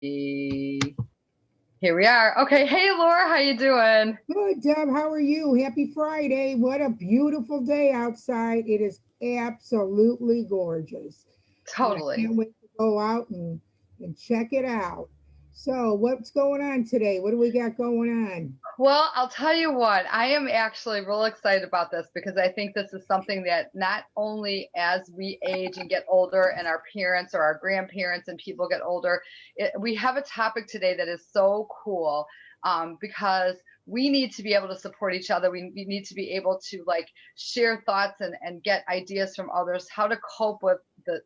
Here we are. Okay. Hey, Laura, how you doing? Good, Deb. How are you? Happy Friday. What a beautiful day outside. It is absolutely gorgeous. And I Totally. can't wait to go out and check it out. So, what's going on today? What do we got going on? Well, I'll tell you what, I am actually real excited about this because I think this is something that not only as we age and get older and our parents or our grandparents and people get older, we have a topic today that is so cool because we need to be able to support each other. We need to be able to like share thoughts and get ideas from others, how to cope with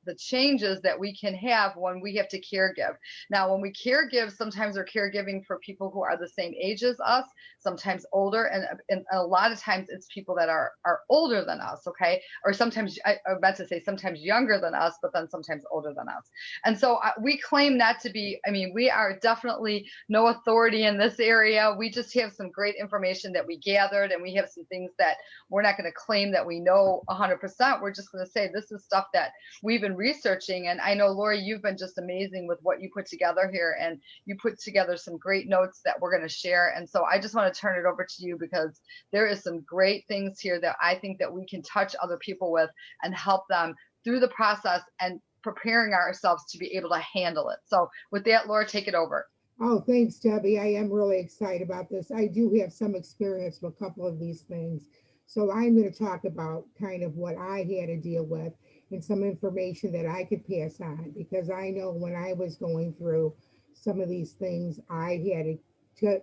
the changes that we can have when we have to caregive. Now, when we caregive, sometimes we're caregiving for people who are the same age as us, sometimes older, and a lot of times it's people that are older than us, okay? Or sometimes I meant to say sometimes younger than us, but then sometimes older than us. And so we claim not to be. I mean, we are definitely no authority in this area. We just have some great information that we gathered, and we have some things that we're not going to claim that we know 100%. We're just going to say this is stuff that we've been researching. And I know, Lori, you've been just amazing with what you put together here, and you put together some great notes that we're going to share. And so I just want to turn it over to you because there is some great things here that I think that we can touch other people with and help them through the process and preparing ourselves to be able to handle it. So with that, Laura, take it over. Oh, thanks, Debbie. I am really excited about this. I do have some experience with a couple of these things. So, I'm going to talk about kind of what I had to deal with and some information that I could pass on because I know when I was going through some of these things, I had to,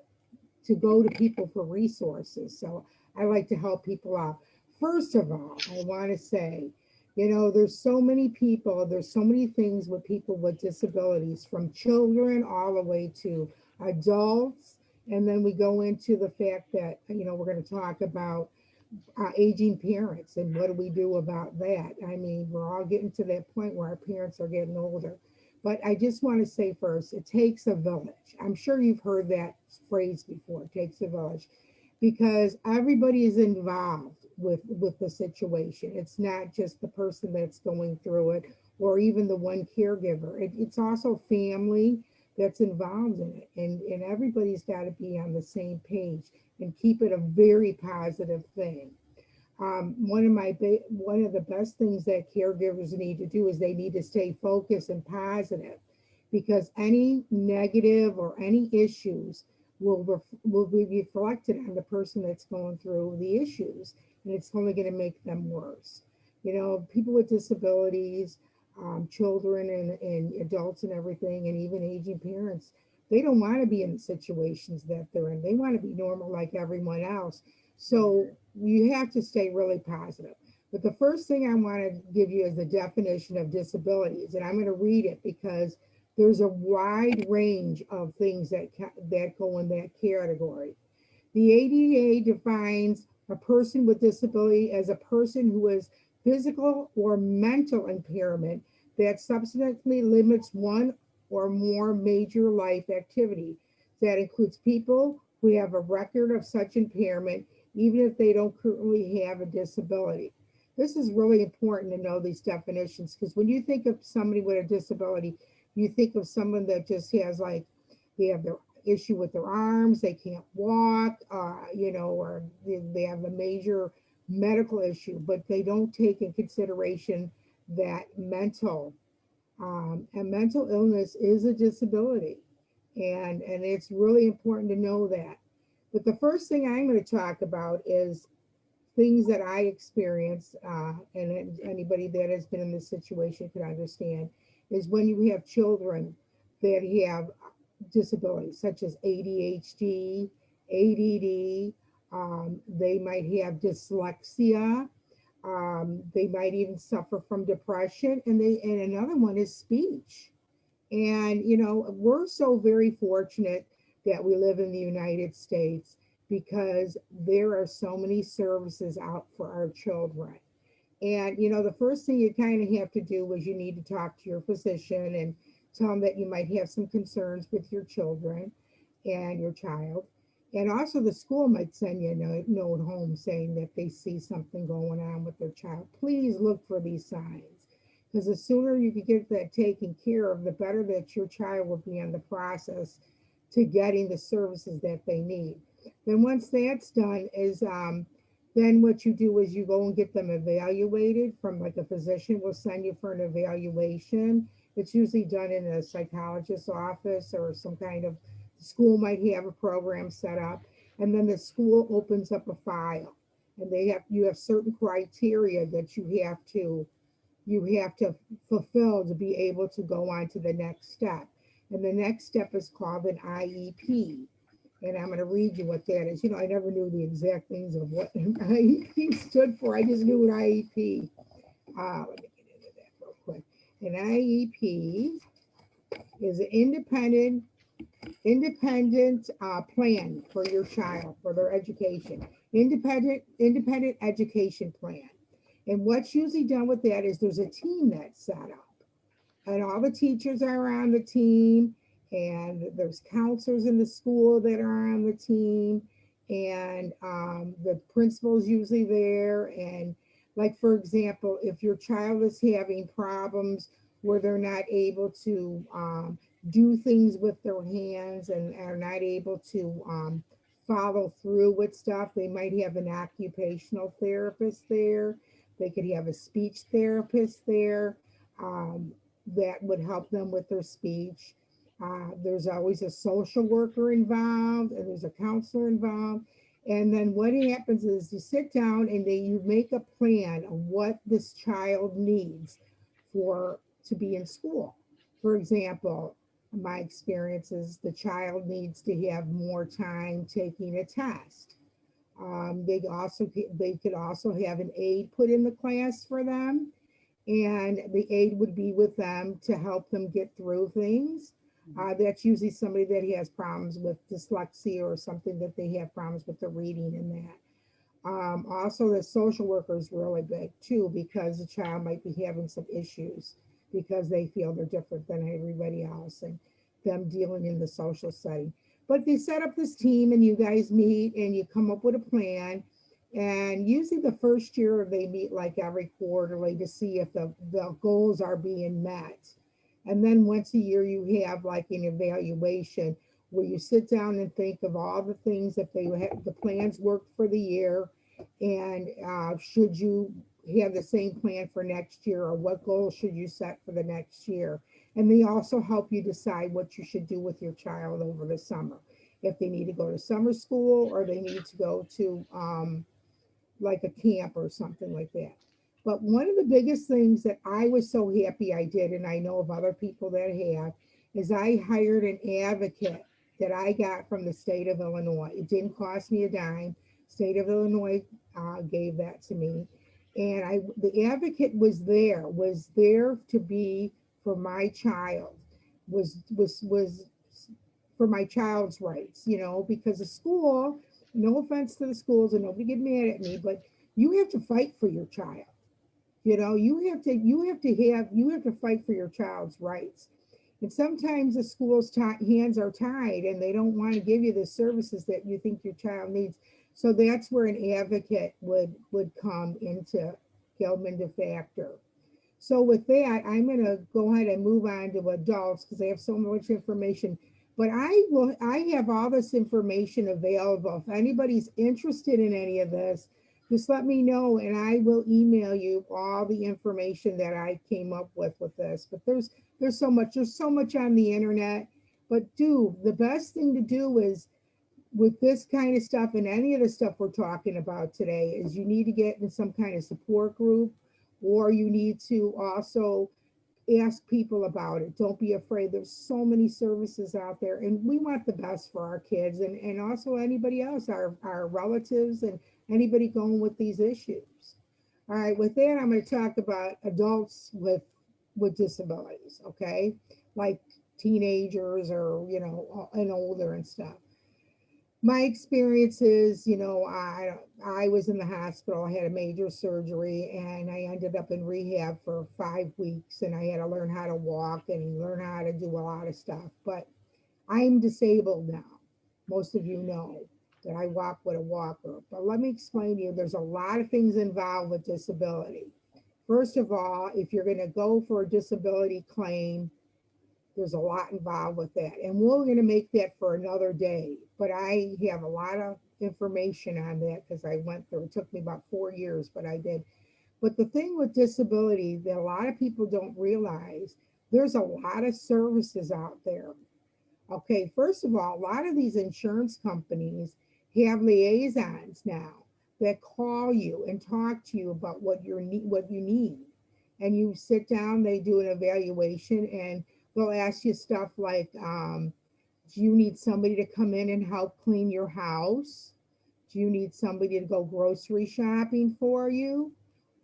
to go to people for resources. So I like to help people out. First of all, I want to say, there's so many people, there's so many things with people with disabilities, from children all the way to adults. And then we go into the fact that, we're going to talk about aging parents and what do we do about that. I mean, we're all getting to that point where our parents are getting older. But I just want to say first, it takes a village. I'm sure you've heard that phrase before, it takes a village, because everybody is involved with the situation. It's not just the person that's going through it or even the one caregiver. It's also family that's involved in it. And everybody's got to be on the same page and keep it a very positive thing. One of the best things that caregivers need to do is they need to stay focused and positive, because any negative or any issues will be reflected on the person that's going through the issues, and it's only going to make them worse. People with disabilities, children and adults and everything, and even aging parents, they don't want to be in the situations that they're in. They want to be normal like everyone else. So you have to stay really positive. But the first thing I want to give you is the definition of disabilities, and I'm going to read it because there's a wide range of things that go in that category. The ADA defines a person with disability as a person who has physical or mental impairment that substantially limits one or more major life activity. That includes people who have a record of such impairment, even if they don't currently have a disability. This is really important to know these definitions, because when you think of somebody with a disability, you think of someone that just has, like, they have their issue with their arms, they can't walk, or they have a major medical issue, but they don't take in consideration that mental illness is a disability, and it's really important to know that. But the first thing I'm going to talk about is things that I experienced, and anybody that has been in this situation can understand, is when you have children that have disabilities such as ADHD, ADD, they might have dyslexia, they might even suffer from depression, and another one is speech. And we're so very fortunate that we live in the United States, because there are so many services out for our children. And the first thing you kind of have to do is you need to talk to your physician and tell them that you might have some concerns with your children and your child. And also, the school might send you a note home saying that they see something going on with their child. Please look for these signs. Because the sooner you can get that taken care of, the better that your child will be in the process to getting the services that they need. Then once that's done is then what you do is you go and get them evaluated from like a physician will send you for an evaluation. It's usually done in a psychologist's office or some kind of school might have a program set up. And then the school opens up a file and you have certain criteria that you have to fulfill to be able to go on to the next step. And the next step is called an IEP. And I'm going to read you what that is. I never knew the exact things of what an IEP stood for. I just knew an IEP. Let me get into that real quick. An IEP is an independent plan for your child for their education. Independent education plan. And what's usually done with that is there's a team that's set up, and all the teachers are on the team, and there's counselors in the school that are on the team, and the principal's usually there. And like, for example, if your child is having problems where they're not able to do things with their hands and are not able to follow through with stuff, they might have an occupational therapist there. They could have a speech therapist there that would help them with their speech. There's always a social worker involved, and there's a counselor involved. And then what happens is you sit down and you make a plan of what this child needs to be in school. For example, my experience is the child needs to have more time taking a test. They could also have an aide put in the class for them, and the aide would be with them to help them get through things. That's usually somebody that has problems with dyslexia or something that they have problems with the reading and that. Also, the social worker is really big too, because the child might be having some issues because they feel they're different than everybody else, and them dealing in the social setting. But they set up this team and you guys meet and you come up with a plan. And usually the first year they meet like every quarterly to see if the goals are being met. And then once a year you have like an evaluation where you sit down and think of all the things that the plans worked for the year, and should you have the same plan for next year, or what goals should you set for the next year. And they also help you decide what you should do with your child over the summer. If they need to go to summer school or they need to go to like a camp or something like that. But one of the biggest things that I was so happy I did, and I know of other people that have, is I hired an advocate that I got from the state of Illinois. It didn't cost me a dime. State of Illinois gave that to me. And the advocate was there to be for my child, was for my child's rights, because the school, no offense to the schools and nobody get mad at me, but you have to fight for your child. You have to fight for your child's rights. And sometimes the school's hands are tied and they don't want to give you the services that you think your child needs. So that's where an advocate would come into factor. So with that, I'm going to go ahead and move on to adults because I have so much information. But I have all this information available. If anybody's interested in any of this, just let me know and I will email you all the information that I came up with this. But there's so much on the internet. But the best thing to do is, with this kind of stuff and any of the stuff we're talking about today, is you need to get in some kind of support group, or you need to also ask people about it. Don't be afraid. There's so many services out there, and we want the best for our kids and also anybody else, our relatives and anybody going with these issues. All right, with that, I'm going to talk about adults with disabilities, okay? Like teenagers or, and older and stuff. My experience is, I was in the hospital. I had a major surgery and I ended up in rehab for 5 weeks, and I had to learn how to walk and learn how to do a lot of stuff. But I'm disabled now. Most of you know that I walk with a walker. But let me explain to you, there's a lot of things involved with disability. First of all, if you're going to go for a disability claim, there's a lot involved with that. And we're going to make that for another day. But I have a lot of information on that because I went through, it took me about 4 years, but I did. But the thing with disability that a lot of people don't realize, there's a lot of services out there. Okay, first of all, a lot of these insurance companies have liaisons now that call you and talk to you about what you need. And you sit down, they do an evaluation, and they'll ask you stuff like, do you need somebody to come in and help clean your house? Do you need somebody to go grocery shopping for you?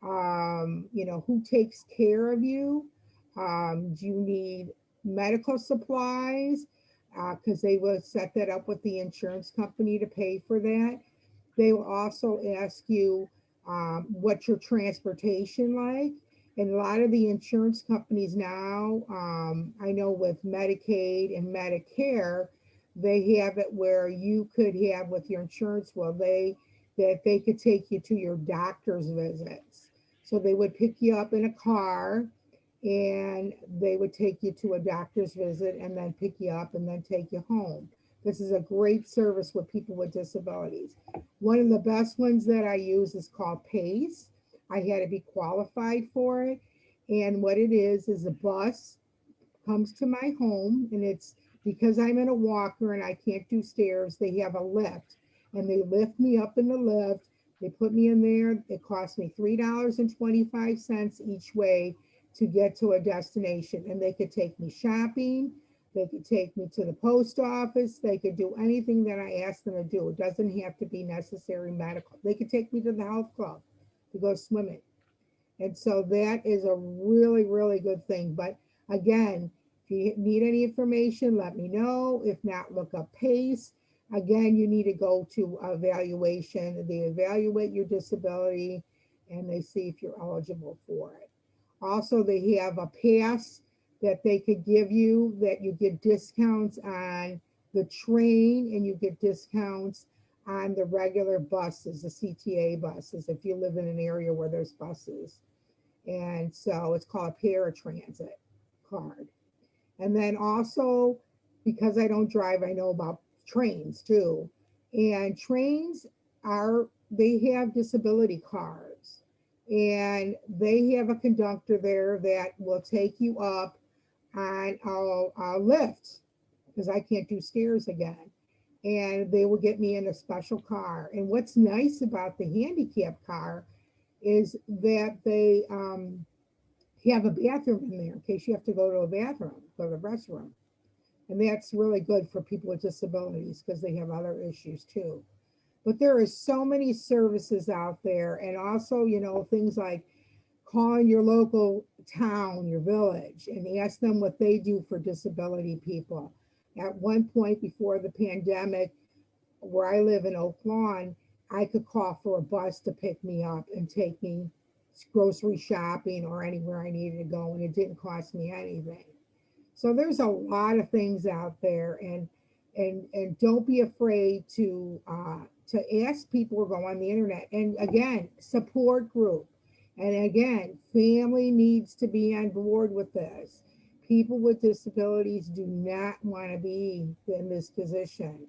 Who takes care of you? Do you need medical supplies? Because they will set that up with the insurance company to pay for that. They will also ask you what's your transportation like. And a lot of the insurance companies now, I know with Medicaid and Medicare, they have it where you could have with your insurance, that they could take you to your doctor's visits. So they would pick you up in a car and they would take you to a doctor's visit and then pick you up and then take you home. This is a great service with people with disabilities. One of the best ones that I use is called PACE. I had to be qualified for it. And what it is a bus comes to my home, and it's because I'm in a walker and I can't do stairs, they have a lift and they lift me up in the lift. They put me in there. It cost me $3.25 each way to get to a destination. And they could take me shopping. They could take me to the post office. They could do anything that I asked them to do. It doesn't have to be necessary medical. They could take me to the health club to go swimming. And so that is a really, really good thing. But again, if you need any information, let me know. If not, look up PACE. Again, you need to go to evaluation. They evaluate your disability and they see if you're eligible for it. Also, they have a pass that they could give you that you get discounts on the train and you get discounts on the regular buses, the CTA buses, if you live in an area where there's buses. And so it's called a paratransit card. And then also, because I don't drive, I know about trains too. And trains they have disability cards. And they have a conductor there that will take you up on a lift because I can't do stairs again. And they will get me in a special car. And what's nice about the handicap car is that they have a bathroom in there in case you have to go to a bathroom, go to the restroom. And that's really good for people with disabilities because they have other issues too. But there are so many services out there. And also, things like calling your local town, your village, and ask them what they do for disability people. At one point before the pandemic, where I live in Oak Lawn, I could call for a bus to pick me up and take me grocery shopping or anywhere I needed to go, and it didn't cost me anything. So there's a lot of things out there, and don't be afraid to ask people or go on the internet. And again, support group. And again, family needs to be on board with this. People with disabilities do not want to be in this position.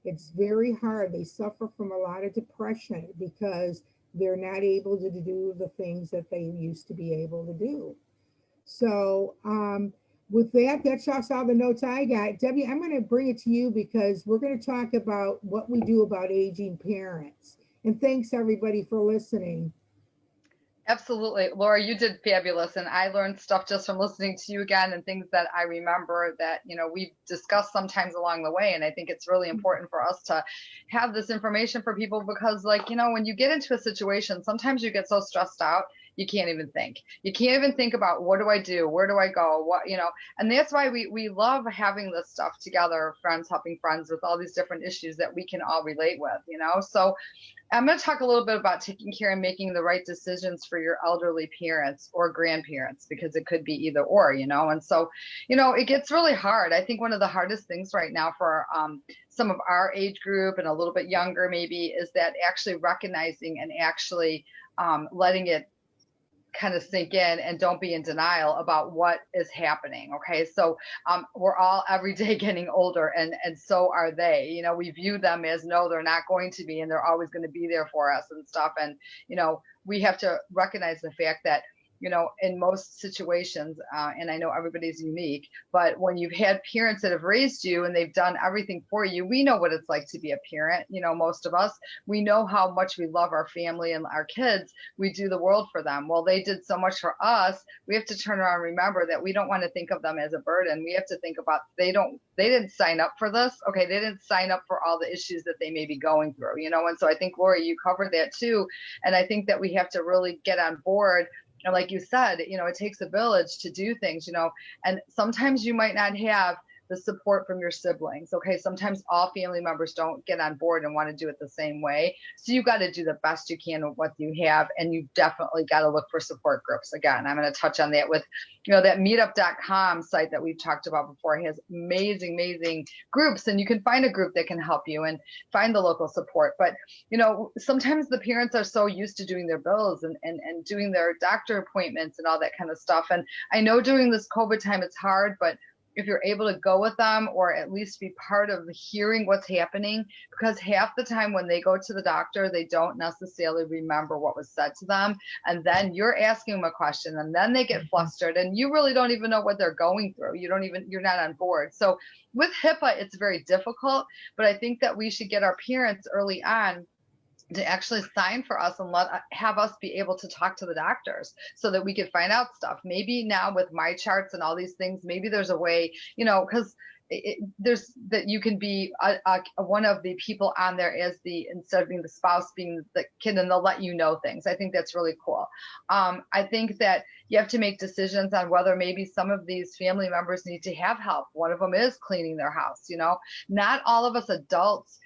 It's very hard. They suffer from a lot of depression because they're not able to do the things that they used to be able to do. So with that, that's just all the notes I got. Debbie, I'm going to bring it to you because we're going to talk about what we do about aging parents. And thanks everybody for listening. Absolutely. Laura, you did fabulous. And I learned stuff just from listening to you again and things that I remember that, we've discussed sometimes along the way. And I think it's really important for us to have this information for people because when you get into a situation, sometimes you get so stressed out, you can't even think. You can't even think about what do I do? Where do I go? And that's why we love having this stuff together, friends helping friends with all these different issues that we can all relate with, So I'm going to talk a little bit about taking care and making the right decisions for your elderly parents or grandparents, because it could be either or, and so, it gets really hard. I think one of the hardest things right now for some of our age group and a little bit younger maybe is that actually recognizing and actually letting it kind of sink in and don't be in denial about what is happening. Okay. So we're all every day getting older, and so are they. You know, we view them as no, they're not going to be, and they're always going to be there for us and stuff. And, you know, we have to recognize the fact that, you know, in most situations, and I know everybody's unique, but when you've had parents that have raised you and they've done everything for you, we know what it's like to be a parent. You know, most of us, we know how much we love our family and our kids. We do the world for them. Well, they did so much for us. We have to turn around and remember that we don't want to think of them as a burden. We have to think about they didn't sign up for this. Okay. They didn't sign up for all the issues that they may be going through, you know? And so I think, Lori, you covered that too. And I think that we have to really get on board. And like you said, you know, it takes a village to do things, you know, and sometimes you might not have the support from your siblings. Okay. Sometimes all family members don't get on board and want to do it the same way. So you got to do the best you can with what you have. And you definitely got to look for support groups. Again, I'm going to touch on that with, you know, that meetup.com site that we've talked about before has amazing, amazing groups. And you can find a group that can help you and find the local support. But, you know, sometimes the parents are so used to doing their bills and doing their doctor appointments and all that kind of stuff. And I know during this COVID time, it's hard, but if you're able to go with them or at least be part of hearing what's happening, because half the time when they go to the doctor, they don't necessarily remember what was said to them. And then you're asking them a question and then they get flustered and you really don't even know what they're going through. You're not on board. So with HIPAA, it's very difficult, but I think that we should get our parents early on to actually sign for us and have us be able to talk to the doctors so that we could find out stuff. Maybe now with my charts and all these things, maybe there's a way, you know, because there's that you can be one of the people on there as instead of being the spouse, being the kid, and they'll let you know things. I think that's really cool. I think that you have to make decisions on whether maybe some of these family members need to have help. One of them is cleaning their house. You know, not all of us adults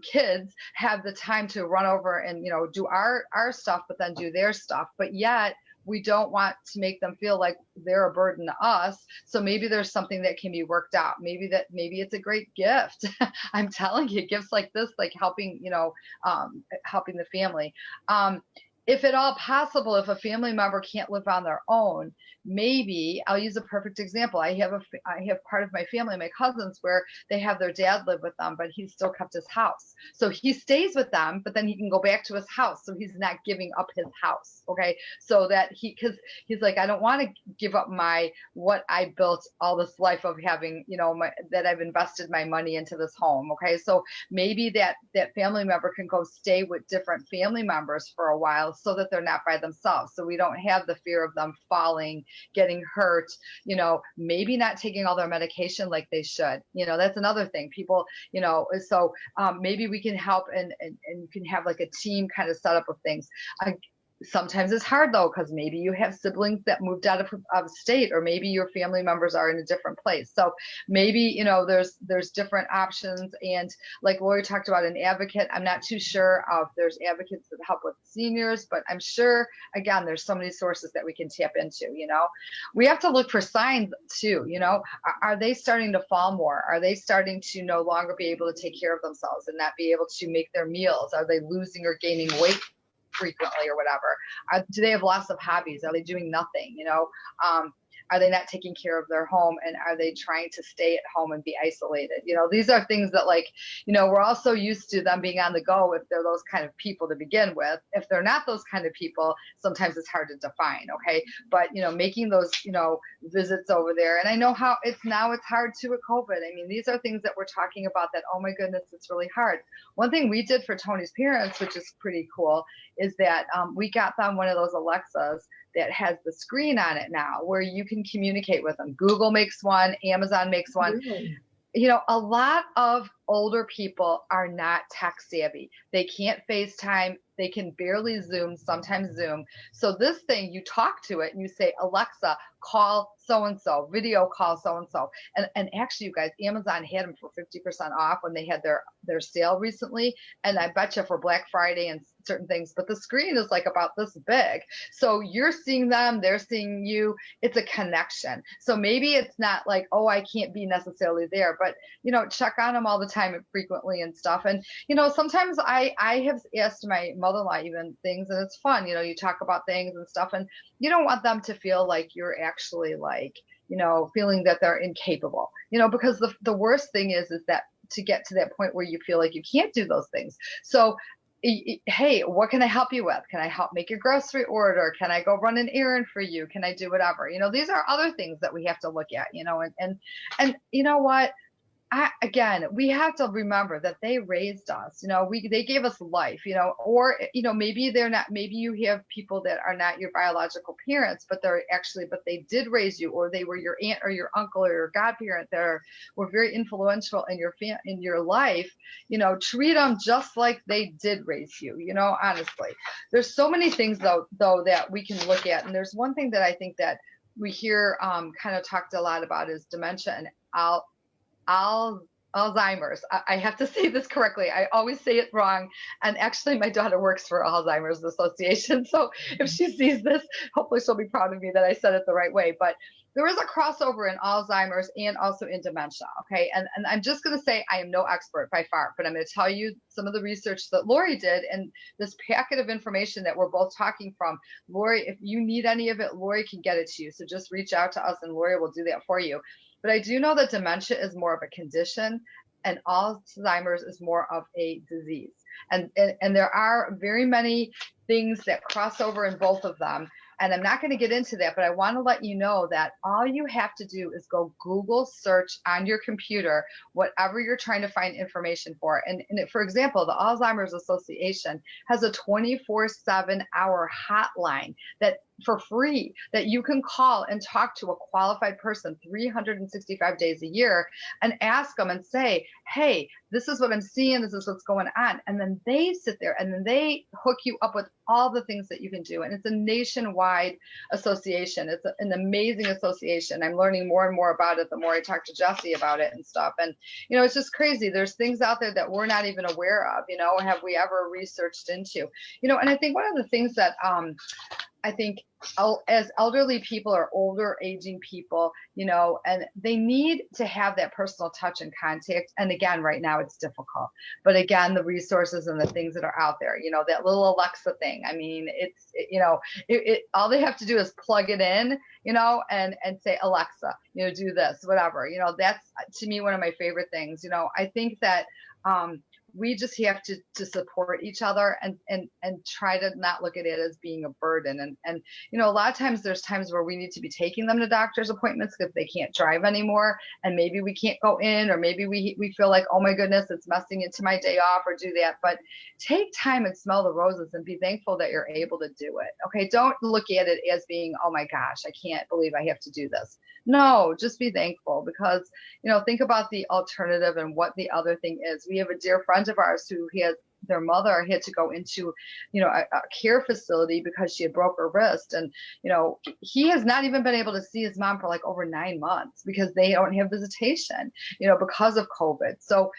kids have the time to run over and, you know, do our stuff, but then do their stuff. But yet we don't want to make them feel like they're a burden to us. So maybe there's something that can be worked out. Maybe it's a great gift. I'm telling you, gifts like this, like helping, you know, helping the family. If at all possible, if a family member can't live on their own, maybe I'll use a perfect example. I have part of my family, my cousins, where they have their dad live with them, but he's still kept his house. So he stays with them, but then he can go back to his house. So he's not giving up his house. Okay. So that because he's like, I don't want to give up what I built all this life of having, you know, that I've invested my money into this home. Okay. So maybe that family member can go stay with different family members for a while so that they're not by themselves. So we don't have the fear of them falling, getting hurt, you know, maybe not taking all their medication like they should. You know, that's another thing. People, you know, so maybe we can help and you can have like a team kind of setup of things. Sometimes it's hard though, because maybe you have siblings that moved out of state, or maybe your family members are in a different place. So maybe, you know, there's different options. And like Lori talked about, an advocate, I'm not too sure if there's advocates that help with seniors, but I'm sure, again, there's so many sources that we can tap into. You know, we have to look for signs too. You know, are they starting to fall more? Are they starting to no longer be able to take care of themselves and not be able to make their meals? Are they losing or gaining weight frequently or whatever? Do they have lots of hobbies? Are they doing nothing? You know, are they not taking care of their home, and are they trying to stay at home and be isolated? You know, these are things that, like, you know, we're all so used to them being on the go if they're those kind of people to begin with. If they're not those kind of people, sometimes it's hard to define. Okay. But, you know, making those, you know, visits over there. And I know how it's hard too with COVID. I mean, these are things that we're talking about that, oh my goodness, it's really hard. One thing we did for Tony's parents, which is pretty cool, is that we got them one of those Alexas that has the screen on it now where you can communicate with them. Google makes one, Amazon makes one. Really? You know, a lot of older people are not tech savvy. They can't FaceTime. They can barely Zoom, sometimes Zoom. So this thing, you talk to it and you say, Alexa, call so-and-so, video call so-and-so. And actually, you guys, Amazon had them for 50% off when they had their sale recently. And I bet you for Black Friday and certain things, but the screen is like about this big. So you're seeing them, they're seeing you. It's a connection. So maybe it's not like, oh, I can't be necessarily there, but, you know, check on them all the time. FaceTime frequently and stuff. And, sometimes I have asked my mother-in-law even things, and it's fun, you talk about things and stuff, and you don't want them to feel like you're actually like, feeling that they're incapable, because the worst thing is that to get to that point where you feel like you can't do those things. So, hey, what can I help you with? Can I help make your grocery order? Can I go run an errand for you? Can I do whatever? These are other things that we have to look at, and you know what? Again, we have to remember that they raised us, they gave us life, or, maybe maybe you have people that are not your biological parents, but but they did raise you, or they were your aunt or your uncle or your godparent that were very influential in your life. Treat them just like they did raise you, honestly. There's so many things though that we can look at. And there's one thing that I think that we hear kind of talked a lot about is dementia and Alzheimer's. I have to say this correctly. I always say it wrong. And actually, my daughter works for Alzheimer's Association. So if she sees this, hopefully she'll be proud of me that I said it the right way. But there is a crossover in Alzheimer's and also in dementia. Okay. And I'm just going to say I am no expert by far, but I'm going to tell you some of the research that Lori did and this packet of information that we're both talking from. Lori, if you need any of it, Lori can get it to you. So just reach out to us and Lori will do that for you. But I do know that dementia is more of a condition and Alzheimer's is more of a disease. And there are very many things that cross over in both of them. And I'm not going to get into that, but I want to let you know that all you have to do is go Google search on your computer, whatever you're trying to find information for. And for example, the Alzheimer's Association has a 24/7 hour hotline that for free that you can call and talk to a qualified person 365 days a year and ask them and say, hey, this is what I'm seeing. This is what's going on. And then they sit there and then they hook you up with all the things that you can do. And it's a nationwide association. It's an amazing association. I'm learning more and more about it the more I talk to Jesse about it and stuff. And, it's just crazy. There's things out there that we're not even aware of, have we ever researched into, and I think one of the things that, I think as elderly people or older aging people, and they need to have that personal touch and contact. And again, right now it's difficult, but again, the resources and the things that are out there, that little Alexa thing. I mean, it's, all they have to do is plug it in, and say, Alexa, do this, whatever, that's to me, one of my favorite things. I think that, we just have to support each other and try to not look at it as being a burden. And a lot of times there's times where we need to be taking them to doctor's appointments because they can't drive anymore. And maybe we can't go in, or maybe we feel like, oh my goodness, it's messing into my day off, or do that. But take time and smell the roses and be thankful that you're able to do it. Okay. Don't look at it as being, oh my gosh, I can't believe I have to do this. No, just be thankful because, think about the alternative and what the other thing is. We have a dear friend of ours who their mother had to go into, a care facility because she had broke her wrist. And, he has not even been able to see his mom for like over 9 months because they don't have visitation, because of COVID. So,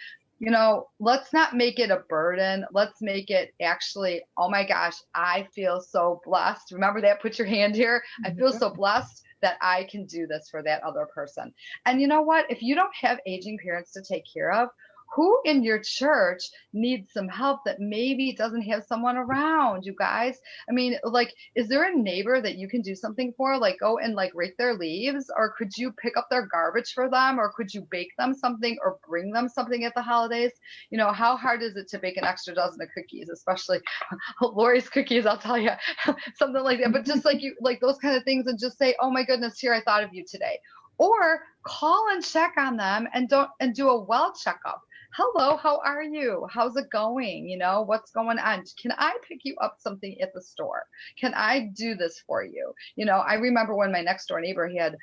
let's not make it a burden. Let's make it actually, oh my gosh, I feel so blessed. Remember that, put your hand here. I feel so blessed that I can do this for that other person. And you know what? If you don't have aging parents to take care of, who in your church needs some help that maybe doesn't have someone around, you guys? I mean, like, is there a neighbor that you can do something for? Like go and like rake their leaves, or could you pick up their garbage for them, or could you bake them something or bring them something at the holidays? How hard is it to bake an extra dozen of cookies, especially Lori's cookies, I'll tell you, something like that. But just like those kind of things, and just say, oh my goodness, here, I thought of you today. Or call and check on them and do a well checkup. Hello, how are you? How's it going? What's going on? Can I pick you up something at the store? Can I do this for you? I remember when my next door neighbor, he had,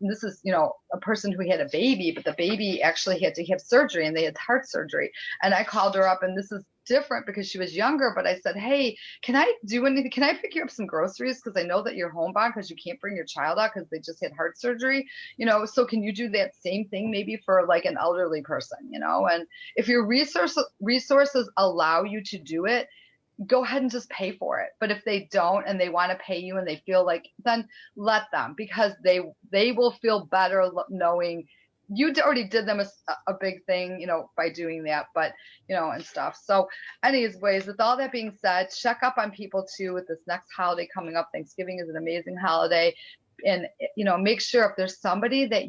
this is, a person who had a baby, but the baby actually had to have surgery, and they had heart surgery. And I called her up, and this is different because she was younger, but I said, hey, can I do anything? Can I pick you up some groceries? Because I know that you're homebound because you can't bring your child out because they just had heart surgery, so can you do that same thing maybe for like an elderly person, and if your resources allow you to do it, go ahead and just pay for it. But if they don't and they want to pay you and they feel like, then let them, because they will feel better knowing already did them a big thing, by doing that, but, and stuff. So anyways, with all that being said, check up on people too with this next holiday coming up. Thanksgiving is an amazing holiday. And, make sure if there's somebody that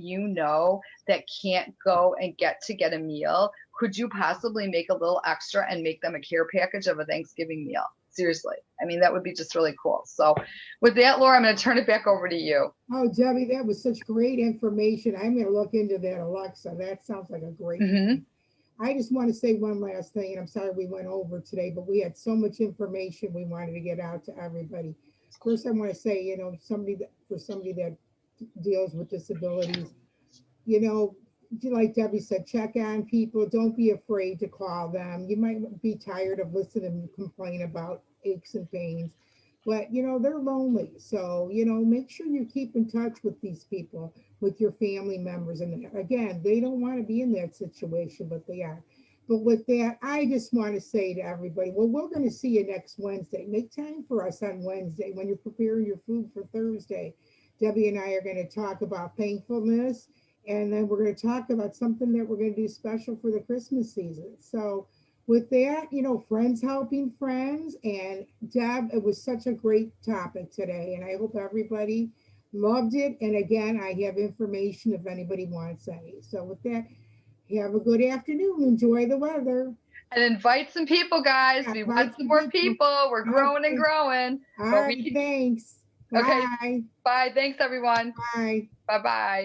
that can't go and get a meal, could you possibly make a little extra and make them a care package of a Thanksgiving meal? Seriously. I mean, that would be just really cool. So with that, Laura, I'm going to turn it back over to you. Oh, Debbie, that was such great information. I'm going to look into that, Alexa. That sounds like a great thing. I just want to say one last thing, and I'm sorry we went over today, but we had so much information we wanted to get out to everybody. First, I want to say, somebody that deals with disabilities, like Debbie said, check on people. Don't be afraid to call them. You might be tired of listening to them complain about aches and pains, but they're lonely. So, make sure you keep in touch with these people, with your family members. And again, they don't want to be in that situation, but they are. But with that, I just want to say to everybody, well, we're going to see you next Wednesday. Make time for us on Wednesday when you're preparing your food for Thursday. Debbie and I are going to talk about thankfulness. And then we're going to talk about something that we're going to do special for the Christmas season. So with that, friends helping friends. And Deb, it was such a great topic today. And I hope everybody loved it. And again, I have information if anybody wants any. So with that, have a good afternoon. Enjoy the weather. And invite some people, guys. We want some more people. We're growing and growing. All right, thanks. Okay. Bye. Bye. Thanks, everyone. Bye. Bye-bye.